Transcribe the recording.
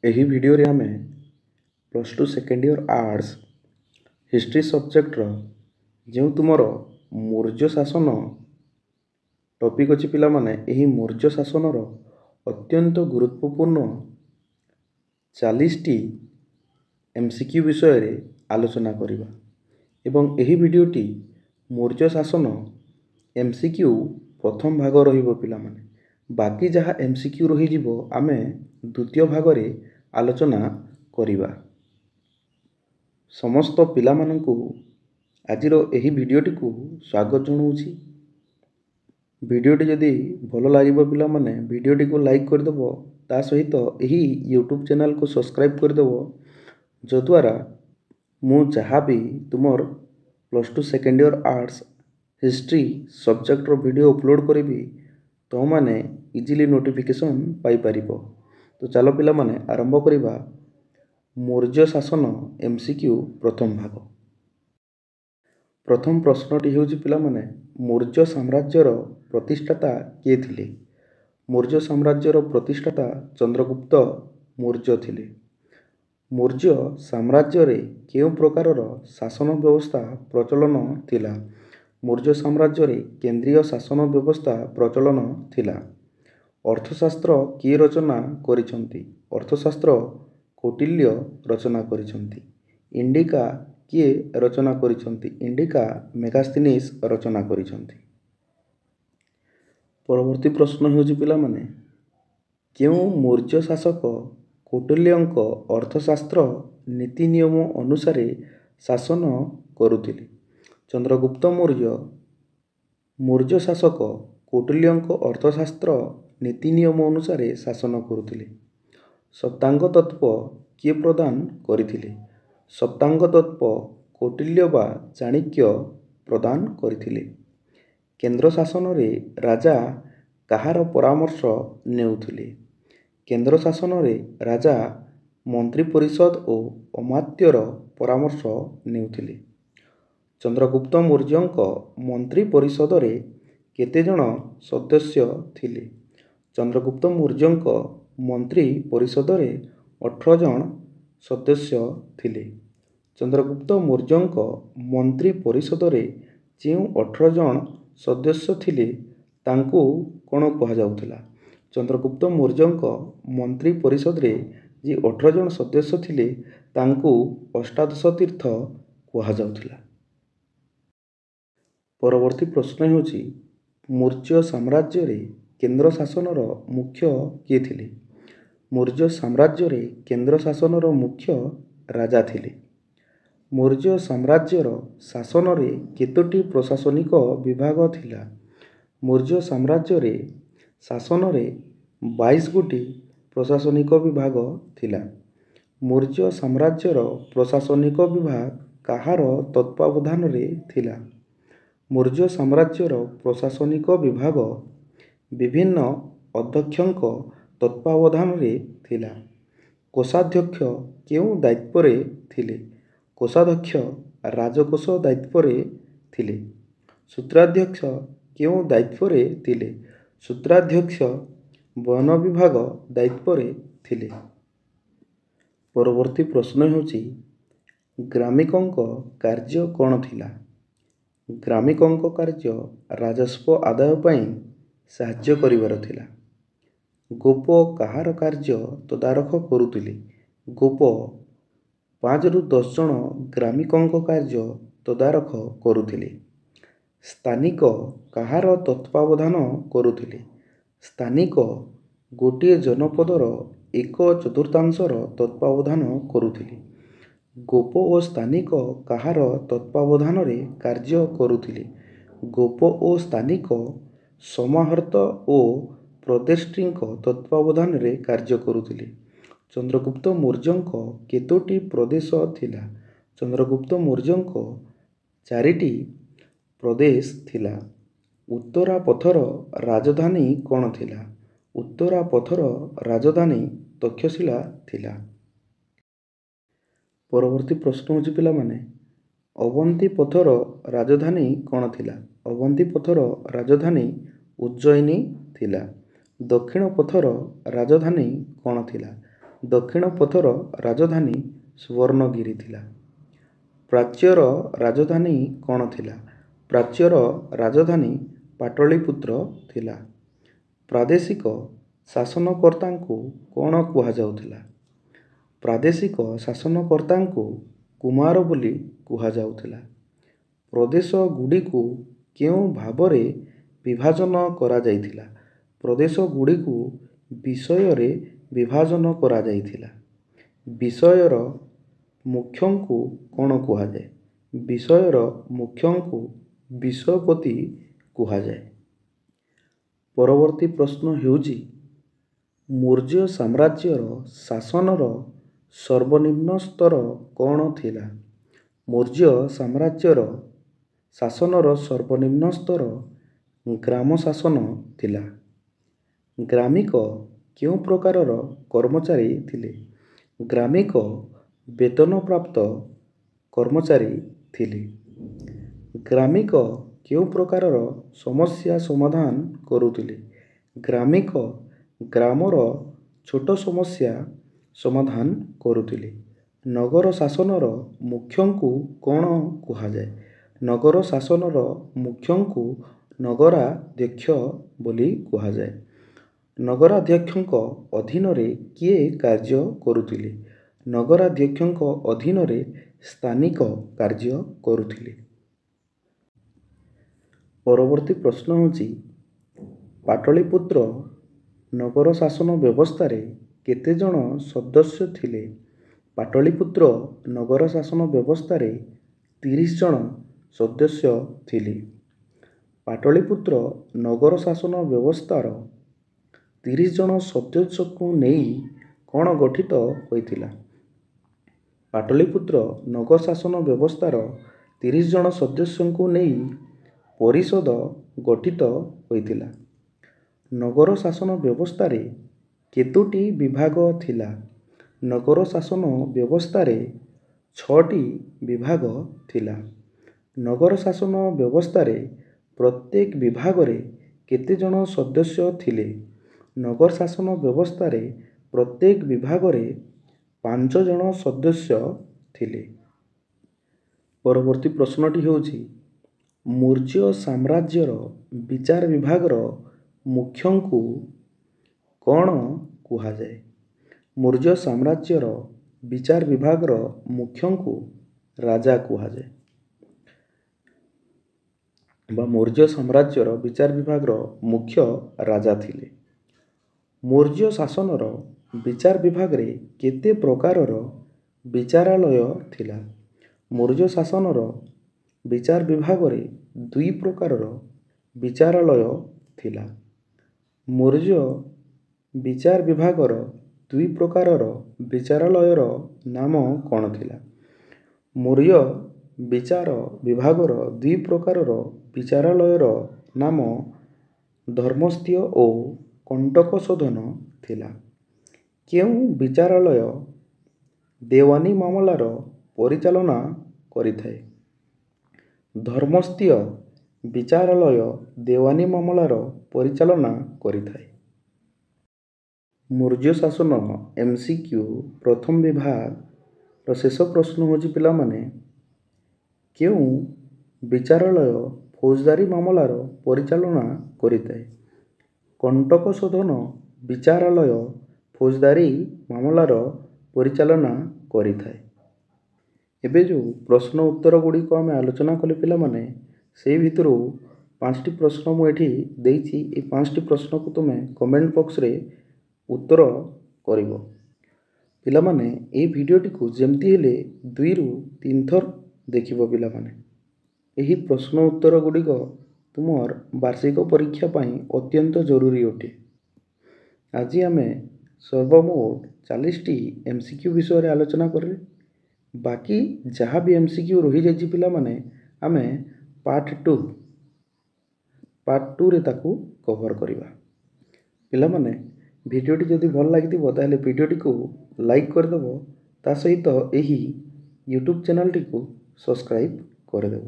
ଏହି ଭିଡ଼ିଓରେ ଆମେ +2 ସେକେଣ୍ଡ ଇୟର ଆର୍ଟ୍ସ ହିଷ୍ଟ୍ରି ସବଜେକ୍ଟର ଯେଉଁ ତୁମର ମୌର୍ଯ୍ୟ ଶାସନ ଟପିକ୍ ଅଛି ପିଲାମାନେ, ଏହି ମୌର୍ଯ୍ୟ ଶାସନର ଅତ୍ୟନ୍ତ ଗୁରୁତ୍ୱପୂର୍ଣ୍ଣ 40ଟି MCQ ବିଷୟରେ ଆଲୋଚନା କରିବା ଏବଂ ଏହି ଭିଡ଼ିଓଟି ମୌର୍ଯ୍ୟ ଶାସନ MCQ ପ୍ରଥମ ଭାଗ ରହିବ ପିଲାମାନେ। ବାକି ଯାହା MCQ ରହିଯିବ ଆମେ ଦ୍ୱିତୀୟ ଭାଗରେ ଆଲୋଚନା କରିବା। ସମସ୍ତ ପିଲାମାନଙ୍କୁ ଆଜିର ଏହି ଭିଡ଼ିଓଟିକୁ ସ୍ୱାଗତ ଜଣାଉଛି। ଭିଡ଼ିଓଟି ଯଦି ଭଲ ଲାଗିବ ପିଲାମାନେ ଭିଡ଼ିଓଟିକୁ ଲାଇକ୍ କରିଦେବ, ତା ସହିତ ଏହି ୟୁଟ୍ୟୁବ୍ ଚ୍ୟାନେଲକୁ ସବସ୍କ୍ରାଇବ୍ କରିଦେବ, ଯଦ୍ୱାରା ମୁଁ ଯାହା ବି ତୁମର +2 ସେକେଣ୍ଡ ଇୟର ଆର୍ଟ୍ସ ହିଷ୍ଟ୍ରି ସବଜେକ୍ଟର ଭିଡ଼ିଓ ଅପଲୋଡ଼ କରିବି ତୁମମାନେ ଇଜିଲି ନୋଟିଫିକେସନ୍ ପାଇପାରିବ। ତ ଚାଲ ପିଲାମାନେ ଆରମ୍ଭ କରିବା ମୌର୍ଯ୍ୟ ଶାସନ MCQ ପ୍ରଥମ ଭାଗ। ପ୍ରଥମ ପ୍ରଶ୍ନଟି ହେଉଛି ପିଲାମାନେ, ମୌର୍ଯ୍ୟ ସାମ୍ରାଜ୍ୟର ପ୍ରତିଷ୍ଠାତା କିଏ ଥିଲେ? ମୌର୍ଯ୍ୟ ସାମ୍ରାଜ୍ୟର ପ୍ରତିଷ୍ଠାତା ଚନ୍ଦ୍ରଗୁପ୍ତ ମୌର୍ଯ୍ୟ ଥିଲେ। ମୌର୍ଯ୍ୟ ସାମ୍ରାଜ୍ୟରେ କେଉଁ ପ୍ରକାରର ଶାସନ ବ୍ୟବସ୍ଥା ପ୍ରଚଳନ ଥିଲା? ମୌର୍ଯ୍ୟ ସାମ୍ରାଜ୍ୟରେ କେନ୍ଦ୍ରୀୟ ଶାସନ ବ୍ୟବସ୍ଥା ପ୍ରଚଳନ ଥିଲା। ଅର୍ଥଶାସ୍ତ୍ର କିଏ ରଚନା କରିଛନ୍ତି? ଅର୍ଥଶାସ୍ତ୍ର କୌଟିଲ୍ୟ ରଚନା କରିଛନ୍ତି। ଇଣ୍ଡିକା କିଏ ରଚନା କରିଛନ୍ତି? ଇଣ୍ଡିକା ମେଗାସ୍ଥିନିସ୍ ରଚନା କରିଛନ୍ତି। ପରବର୍ତ୍ତୀ ପ୍ରଶ୍ନ ହେଉଛି ପିଲାମାନେ, କେଉଁ ମୌର୍ଯ୍ୟ ଶାସକ କୌଟିଲ୍ୟଙ୍କ ଅର୍ଥଶାସ୍ତ୍ର ନୀତି ନିୟମ ଅନୁସାରେ ଶାସନ କରୁଥିଲେ? ଚନ୍ଦ୍ରଗୁପ୍ତ ମୌର୍ଯ୍ୟ। ମୌର୍ଯ୍ୟ ଶାସକ କୌଟିଲ୍ୟଙ୍କ ଅର୍ଥଶାସ୍ତ୍ର ନୀତି ନିୟମ ଅନୁସାରେ ଶାସନ କରୁଥିଲେ। ସପ୍ତାଙ୍ଗ ତତ୍ତ୍ୱ କିଏ ପ୍ରଦାନ କରିଥିଲେ? ସପ୍ତାଙ୍ଗ ତତ୍ତ୍ୱ କୌଟିଲ୍ୟ ବା ଚାଣକ୍ୟ ପ୍ରଦାନ କରିଥିଲେ। କେନ୍ଦ୍ର ଶାସନରେ ରାଜା କାହାର ପରାମର୍ଶ ନେଉଥିଲେ? କେନ୍ଦ୍ର ଶାସନରେ ରାଜା ମନ୍ତ୍ରୀ ପରିଷଦ ଓ ଅମାତ୍ୟର ପରାମର୍ଶ ନେଉଥିଲେ। ଚନ୍ଦ୍ରଗୁପ୍ତ ମୌର୍ଯ୍ୟଙ୍କ ମନ୍ତ୍ରୀ ପରିଷଦରେ କେତେ ଜଣ ସଦସ୍ୟ ଥିଲେ? ଚନ୍ଦ୍ରଗୁପ୍ତ ମୌର୍ଯ୍ୟଙ୍କ ମନ୍ତ୍ରୀ ପରିଷଦରେ 18 ଜଣ ସଦସ୍ୟ ଥିଲେ। ଚନ୍ଦ୍ରଗୁପ୍ତ ମୌର୍ଯ୍ୟଙ୍କ ମନ୍ତ୍ରୀ ପରିଷଦରେ ଯେଉଁ 18 ଜଣ ସଦସ୍ୟ ଥିଲେ ତାଙ୍କୁ କ'ଣ କୁହାଯାଉଥିଲା? ଚନ୍ଦ୍ରଗୁପ୍ତ ମୌର୍ଯ୍ୟଙ୍କ ମନ୍ତ୍ରୀ ପରିଷଦରେ ଯେ 18 ଜଣ ସଦସ୍ୟ ଥିଲେ ତାଙ୍କୁ ଅଷ୍ଟାଦଶ ତୀର୍ଥ କୁହାଯାଉଥିଲା। ପରବର୍ତ୍ତୀ ପ୍ରଶ୍ନ ହେଉଛି, ମୌର୍ଯ୍ୟ ସାମ୍ରାଜ୍ୟରେ କେନ୍ଦ୍ର ଶାସନର ମୁଖ୍ୟ କିଏ ଥିଲେ? ମୌର୍ଯ୍ୟ ସାମ୍ରାଜ୍ୟରେ କେନ୍ଦ୍ର ଶାସନର ମୁଖ୍ୟ ରାଜା ଥିଲେ। ମୌର୍ଯ୍ୟ ସାମ୍ରାଜ୍ୟର ଶାସନରେ କେତୋଟି ପ୍ରଶାସନିକ ବିଭାଗ ଥିଲା? ମୌର୍ଯ୍ୟ ସାମ୍ରାଜ୍ୟରେ ଶାସନରେ 22 ଗୋଟି ପ୍ରଶାସନିକ ବିଭାଗ ଥିଲା। ମୌର୍ଯ୍ୟ ସାମ୍ରାଜ୍ୟର ପ୍ରଶାସନିକ ବିଭାଗ କାହାର ତତ୍ତ୍ୱାବଧାନରେ ଥିଲା? ମୌର୍ଯ୍ୟ ସାମ୍ରାଜ୍ୟର ପ୍ରଶାସନିକ ବିଭାଗ ବିଭିନ୍ନ ଅଧ୍ୟକ୍ଷଙ୍କ ତତ୍ତ୍ୱାବଧାନରେ ଥିଲା। କୋଷାଧ୍ୟକ୍ଷ କେଉଁ ଦାୟିତ୍ୱରେ ଥିଲେ? କୋଷାଧ୍ୟକ୍ଷ ରାଜକୋଷ ଦାୟିତ୍ୱରେ ଥିଲେ। ସୂତ୍ରାଧ୍ୟକ୍ଷ କେଉଁ ଦାୟିତ୍ୱରେ ଥିଲେ? ସୂତ୍ରାଧ୍ୟକ୍ଷ ବୟନ ବିଭାଗ ଦାୟିତ୍ୱରେ ଥିଲେ। ପରବର୍ତ୍ତୀ ପ୍ରଶ୍ନ ହେଉଛି, ଗ୍ରାମିକଙ୍କ କାର୍ଯ୍ୟ କ'ଣ ଥିଲା? ଗ୍ରାମିକଙ୍କ କାର୍ଯ୍ୟ ରାଜସ୍ୱ ଆଦାୟ ପାଇଁ ସାହାଯ୍ୟ କରିବାର ଥିଲା। ଗୋପ କାହାର କାର୍ଯ୍ୟ ତଦାରଖ କରୁଥିଲେ? ଗୋପ 5ରୁ 10 ଜଣ ଗ୍ରାମିକଙ୍କ କାର୍ଯ୍ୟ ତଦାରଖ କରୁଥିଲେ। ସ୍ଥାନିକ କାହାର ତତ୍ତ୍ୱାବଧାନ କରୁଥିଲେ? ସ୍ଥାନିକ ଗୋଟିଏ ଜନପଦର 1/4 ତତ୍ତ୍ୱାବଧାନ କରୁଥିଲେ। ଗୋପ ଓ ସ୍ଥାନିକ କାହାର ତତ୍ତ୍ୱାବଧାନରେ କାର୍ଯ୍ୟ କରୁଥିଲେ? ଗୋପ ଓ ସ୍ଥାନିକ ସମାହର୍ତ୍ତ ଓ ପ୍ରଦେଷ୍ଟ୍ରୀଙ୍କ ତତ୍ତ୍ୱାବଧାନରେ କାର୍ଯ୍ୟ କରୁଥିଲେ। ଚନ୍ଦ୍ରଗୁପ୍ତ ମୌର୍ଯ୍ୟଙ୍କ କେତୋଟି ପ୍ରଦେଶ ଥିଲା? ଚନ୍ଦ୍ରଗୁପ୍ତ ମୌର୍ଯ୍ୟଙ୍କ 4ଟି ପ୍ରଦେଶ ଥିଲା। ଉତ୍ତରାପଥର ରାଜଧାନୀ କ'ଣ ଥିଲା? ଉତ୍ତରାପଥର ରାଜଧାନୀ ତକ୍ଷଶିଳା ଥିଲା। ପରବର୍ତ୍ତୀ ପ୍ରଶ୍ନ ହେଉଛି ପିଲାମାନେ, ଅବନ୍ତିପଥର ରାଜଧାନୀ କ'ଣ ଥିଲା? ଅବନ୍ତିପଥର ରାଜଧାନୀ ଉଜ୍ଜୟିନୀ ଥିଲା। ଦକ୍ଷିଣ ପଥର ରାଜଧାନୀ କ'ଣ ଥିଲା? ଦକ୍ଷିଣ ପଥର ରାଜଧାନୀ ସୁବର୍ଣ୍ଣଗିରି ଥିଲା। ପ୍ରାଚ୍ୟର ରାଜଧାନୀ କ'ଣ ଥିଲା? ପ୍ରାଚ୍ୟର ରାଜଧାନୀ ପାଟଳୀପୁତ୍ର ଥିଲା। ପ୍ରାଦେଶିକ ଶାସନକର୍ତ୍ତାଙ୍କୁ କ'ଣ କୁହାଯାଉଥିଲା? ପ୍ରାଦେଶିକ ଶାସନକର୍ତ୍ତାଙ୍କୁ କୁମାର ବୋଲି କୁହାଯାଉଥିଲା। ପ୍ରଦେଶଗୁଡ଼ିକୁ କେଉଁ ଭାବରେ ବିଭାଜନ କରାଯାଇଥିଲା? ପ୍ରଦେଶଗୁଡ଼ିକୁ ବିଷୟରେ ବିଭାଜନ କରାଯାଇଥିଲା। ବିଷୟର ମୁଖ୍ୟଙ୍କୁ କ'ଣ କୁହାଯାଏ? ବିଷୟର ମୁଖ୍ୟଙ୍କୁ ବିଷୟପତି କୁହାଯାଏ। ପରବର୍ତ୍ତୀ ପ୍ରଶ୍ନ ହେଉଛି ମୌର୍ଯ୍ୟ ସାମ୍ରାଜ୍ୟର ଶାସନର ସର୍ବନିମ୍ନ ସ୍ତର କ'ଣ ଥିଲା? ମୌର୍ଯ୍ୟ ସାମ୍ରାଜ୍ୟର ଶାସନର ସର୍ବନିମ୍ନ ସ୍ତର ଗ୍ରାମ ଶାସନ ଥିଲା। ଗ୍ରାମିକ କେଉଁ ପ୍ରକାରର କର୍ମଚାରୀ ଥିଲେ? ଗ୍ରାମିକ ବେତନପ୍ରାପ୍ତ କର୍ମଚାରୀ ଥିଲେ। ଗ୍ରାମିକ କେଉଁ ପ୍ରକାରର ସମସ୍ୟା ସମାଧାନ କରୁଥିଲେ? ଗ୍ରାମିକ ଗ୍ରାମର ଛୋଟ ସମସ୍ୟା ସମାଧାନ କରୁଥିଲେ। ନଗର ଶାସନର ମୁଖ୍ୟଙ୍କୁ କ'ଣ କୁହାଯାଏ? ନଗର ଶାସନର ମୁଖ୍ୟଙ୍କୁ ନଗରାଧ୍ୟକ୍ଷ ବୋଲି କୁହାଯାଏ। ନଗରାଧ୍ୟକ୍ଷଙ୍କ ଅଧୀନରେ କିଏ କାର୍ଯ୍ୟ କରୁଥିଲେ? ନଗରାଧ୍ୟକ୍ଷଙ୍କ ଅଧୀନରେ ସ୍ଥାନିକ କାର୍ଯ୍ୟ କରୁଥିଲେ। ପରବର୍ତ୍ତୀ ପ୍ରଶ୍ନ ହେଉଛି ପାଟଳୀପୁତ୍ର ନଗର ଶାସନ ବ୍ୟବସ୍ଥାରେ କେତେ ଜଣ ସଦସ୍ୟ ଥିଲେ? ପାଟଳୀପୁତ୍ର ନଗର ଶାସନ ବ୍ୟବସ୍ଥାରେ 30 ଜଣ ସଦସ୍ୟ ଥିଲେ। ପାଟଳୀପୁତ୍ର ନଗର ଶାସନ ବ୍ୟବସ୍ଥାର 30 ଜଣ ସଦସ୍ୟଙ୍କୁ ନେଇ କ'ଣ ଗଠିତ ହୋଇଥିଲା? ପାଟଳୀପୁତ୍ର ନଗର ଶାସନ ବ୍ୟବସ୍ଥାର 30 ଜଣ ସଦସ୍ୟଙ୍କୁ ନେଇ ପରିଷଦ ଗଠିତ ହୋଇଥିଲା। ନଗର ଶାସନ ବ୍ୟବସ୍ଥାରେ କେତୋଟି ବିଭାଗ ଥିଲା? ନଗର ଶାସନ ବ୍ୟବସ୍ଥାରେ 6ଟି ବିଭାଗ ଥିଲା। ନଗର ଶାସନ ବ୍ୟବସ୍ଥାରେ ପ୍ରତ୍ୟେକ ବିଭାଗରେ କେତେ ଜଣ ସଦସ୍ୟ ଥିଲେ? ନଗର ଶାସନ ବ୍ୟବସ୍ଥାରେ ପ୍ରତ୍ୟେକ ବିଭାଗରେ 5 ଜଣ ସଦସ୍ୟ ଥିଲେ। ପରବର୍ତ୍ତୀ ପ୍ରଶ୍ନଟି ହେଉଛି ମୌର୍ଯ୍ୟ ସାମ୍ରାଜ୍ୟର ବିଚାର ବିଭାଗର ମୁଖ୍ୟଙ୍କୁ କ'ଣ କୁହାଯାଏ? ମୌର୍ଯ୍ୟ ସାମ୍ରାଜ୍ୟର ବିଚାର ବିଭାଗର ମୁଖ୍ୟଙ୍କୁ ରାଜା କୁହାଯାଏ। ବା ମୌର୍ଯ୍ୟ ସାମ୍ରାଜ୍ୟର ବିଚାର ବିଭାଗର ମୁଖ୍ୟ ରାଜା ଥିଲେ। ମୌର୍ଯ୍ୟ ଶାସନର ବିଚାର ବିଭାଗରେ କେତେ ପ୍ରକାରର ବିଚାରାଳୟ ଥିଲା? ମୌର୍ଯ୍ୟ ଶାସନର ବିଚାର ବିଭାଗରେ 2 ପ୍ରକାରର ବିଚାରାଳୟ ଥିଲା। ମୌର୍ଯ୍ୟ ବିଚାର ବିଭାଗର 2 ପ୍ରକାରର ବିଚାରାଳୟର ନାମ କ'ଣ ଥିଲା? ମୌର୍ଯ୍ୟ ବିଚାର ବିଭାଗର 2 ପ୍ରକାରର ବିଚାରାଳୟର ନାମ ଧର୍ମସ୍ଥ୍ୟ ଓ କଣ୍ଟକଶୋଧନ ଥିଲା। କେଉଁ ବିଚାରାଳୟ ଦେୱାନୀ ମାମଲାର ପରିଚାଳନା କରିଥାଏ? ଧର୍ମସ୍ଥ୍ୟ ବିଚାରାଳୟ ଦେୱାନୀ ମାମଲାର ପରିଚାଳନା କରିଥାଏ। ମୌର୍ଯ୍ୟ ଶାସନ MCQ ପ୍ରଥମ ବିଭାଗର ଶେଷ ପ୍ରଶ୍ନ ହେଉଛି ପିଲାମାନେ କେଉଁ ବିଚାରାଳୟ ଫୌଜଦାରୀ ମାମଲାର ପରିଚାଳନା କରିଥାଏ? କଣ୍ଟକଶୋଧନ ବିଚାରାଳୟ ଫୌଜଦାରୀ ମାମଲାର ପରିଚାଳନା କରିଥାଏ। ଏବେ ଯେଉଁ ପ୍ରଶ୍ନ ଉତ୍ତର ଗୁଡ଼ିକ ଆମେ ଆଲୋଚନା କଲେ ପିଲାମାନେ ସେଇ ଭିତରୁ 5ଟି ପ୍ରଶ୍ନ ମୁଁ ଏଠି ଦେଇଛି। ଏ 5ଟି ପ୍ରଶ୍ନକୁ ତୁମେ କମେଣ୍ଟ ବକ୍ସରେ ଉତ୍ତର କରିବ। ପିଲାମାନେ এই ଭିଡ଼ିଓଟିକୁ ଯେମିତି ହେଲେ 2ରୁ 3 ଥର ଦେଖିବ। ପିଲାମାନେ ଏହି ପ୍ରଶ୍ନ ଉତ୍ତର ଗୁଡ଼ିକ ତୁମର ବାର୍ଷିକ ପରୀକ୍ଷା ପାଇଁ ଅତ୍ୟନ୍ତ ଜରୁରୀ ଅଟେ। ଆଜି ଆମେ ସର୍ବମୋଟ 40ଟି MCQ ବିଷୟରେ ଆଲୋଚନା କଲେ। ବାକି ଯାହା ବି MCQ ରହିଯାଇଛି ପିଲାମାନେ ଆମେ ପାର୍ଟ 2ରେ ତାକୁ କଭର କରିବା। ପିଲାମାନେ ଭିଡ଼ିଓଟି ଯଦି ଭଲ ଲାଗିଥିବ ତାହେଲେ ଭିଡ଼ିଓଟିକୁ ଲାଇକ୍ କରିଦେବ। ତା ସହିତ ଏହି ୟୁଟ୍ୟୁବ୍ ଚ୍ୟାନେଲଟିକୁ ସବସ୍କ୍ରାଇବ୍ କରିଦେବ।